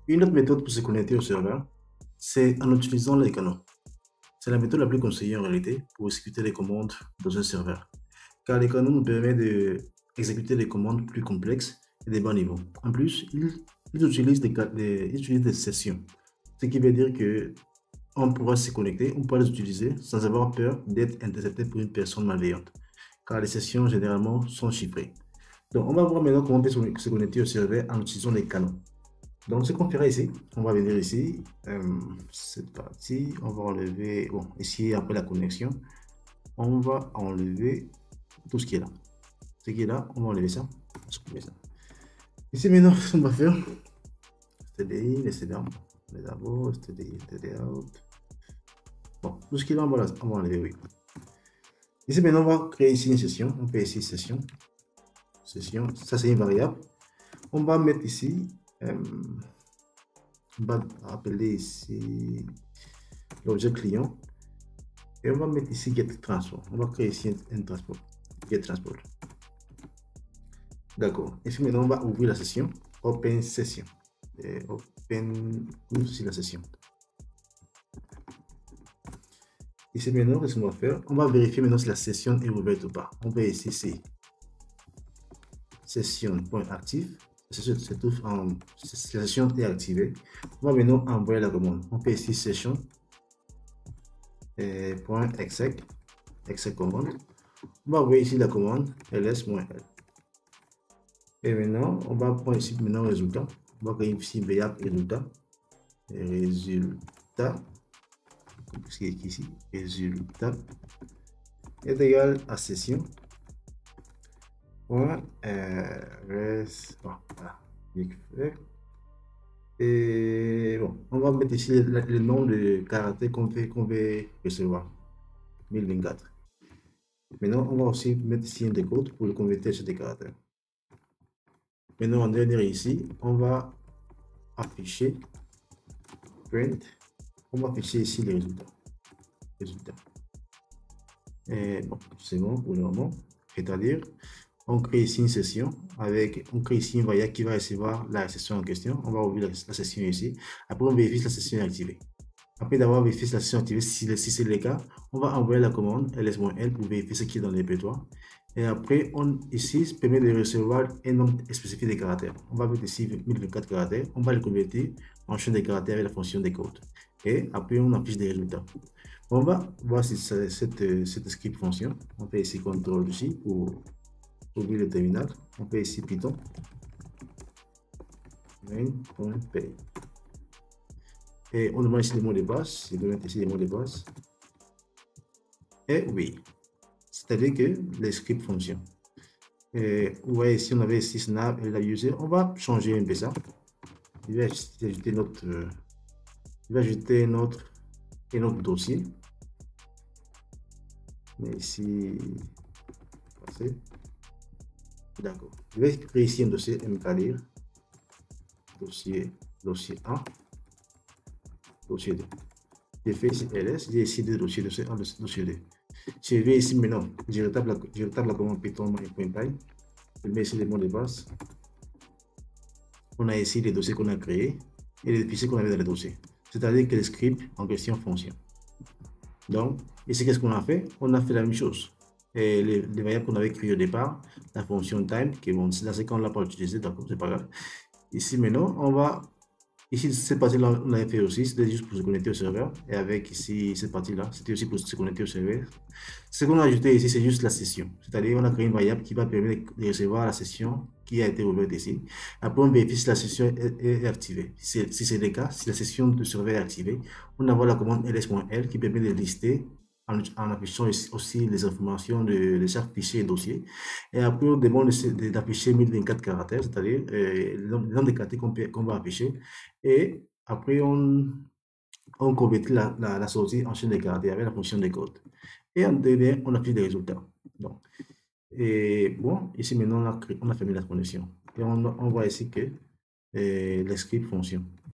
Une autre méthode pour se connecter au serveur, c'est en utilisant les canaux. C'est la méthode la plus conseillée en réalité pour exécuter les commandes dans un serveur, car les canaux nous permettent d'exécuter des commandes plus complexes et de bas niveau. En plus, ils utilisent des sessions, ce qui veut dire que on pourra se connecter, on pourra les utiliser sans avoir peur d'être intercepté par une personne malveillante, car les sessions généralement sont chiffrées. Donc, on va voir maintenant comment on peut se connecter au serveur en utilisant les canaux. Donc, ce qu'on fera ici, on va venir ici, cette partie, on va enlever, bon, ici, après la connexion, on va enlever tout ce qui est là. Ce qui est là, on va enlever ça. Ici, maintenant, ce qu'on va faire, STDI, les down, les d'abord, STDI, STD out. Bon, tout ce qui est là, on va enlever, oui. Ici, maintenant, on va créer ici une session. On fait ici session. Session, ça c'est une variable. On va mettre ici, on va appeler ici l'objet client. Et on va mettre ici get transport. On va créer ici un transport. Get transport. D'accord. Ici maintenant, on va ouvrir la session. Open session. Et open sur la session. Ici maintenant, qu'est-ce qu'on va faire? On va vérifier maintenant si la session est ouverte ou pas. On va ici, c'est session.active. La session est activée. On va maintenant envoyer la commande. On fait ici session .exec commande. On va envoyer ici la commande ls-l. Et maintenant, on va prendre ici maintenant résultat. On va créer ici variable résultat. Et résultat, ce qui est ici, résultat est égal à session. Voilà. Et bon, on va mettre ici le nom de caractère qu'on veut recevoir. 1024. Maintenant, on va aussi mettre ici un décode pour le convertir sur des caractères. Maintenant, en dernier ici, on va afficher print. On va afficher ici les résultats. Et bon, c'est bon pour le moment. C'est-à-dire, on crée ici une session on crée ici une variable qui va recevoir la session en question. On va ouvrir la session ici. Après, on vérifie si la session est activée. Après d'avoir vérifié si la session est activée, si c'est le cas, on va envoyer la commande ls-l pour vérifier ce qui est dans le répertoire. Et après, ici, permet de recevoir un nombre spécifique de caractères. On va mettre ici 1024 caractères. On va les convertir en champ de caractères avec la fonction décode. Et après, on affiche des résultats. On va voir si cette script fonctionne. On fait ici CTRL-J pour ouvrir le terminal. On fait ici Python main.py. Et on demande ici les mots de passe. Je vais mettre ici les mots de passe. Et oui, c'est-à-dire que les scripts fonctionnent. Et vous voyez ici, on avait ici Snap et la user. On va changer un peu ça. Je vais ajouter notre dossier. Mais ici, d'accord. Je vais créer ici un dossier mkdir. Dossier 1. Dossier 2. J'ai fait ici ls. J'ai ici deux dossiers, dossier 1, dossier 2. Je vais ici maintenant. Je retape la commande python .py. Je mets ici les mots de passe. On a ici les dossiers qu'on a créés et les fichiers qu'on avait dans les dossiers. C'est-à-dire que le script en question fonctionne. Donc, ici, qu'est-ce qu'on a fait? On a fait la même chose. Et les variables qu'on avait créées au départ, la fonction time, qui est bon, là, c'est quand on ne l'a pas utilisé, d'accord, c'est pas grave. Ici, maintenant, on va. Ici, cette partie-là, on l'avait fait aussi, c'était juste pour se connecter au serveur. Et avec ici, cette partie-là, c'était aussi pour se connecter au serveur. Ce qu'on a ajouté ici, c'est juste la session. C'est-à-dire, on a créé une variable qui va permettre de recevoir la session qui a été ouverte ici. Après, on vérifie si la session est activée. Si c'est le cas, si la session de serveur est activée, on envoie la commande ls.l qui permet de lister en affichant aussi les informations de chaque fichier et dossier. Et après, on demande d'afficher 1024 caractères, c'est-à-dire le nombre de caractères qu'on va afficher. Et après, on convertit la sortie en chaîne de caractères avec la fonction décode. Et en dernier, on affiche des résultats. Donc, et bon, ici maintenant, on a fermé la connexion. Et on voit ici que les scripts fonctionnent.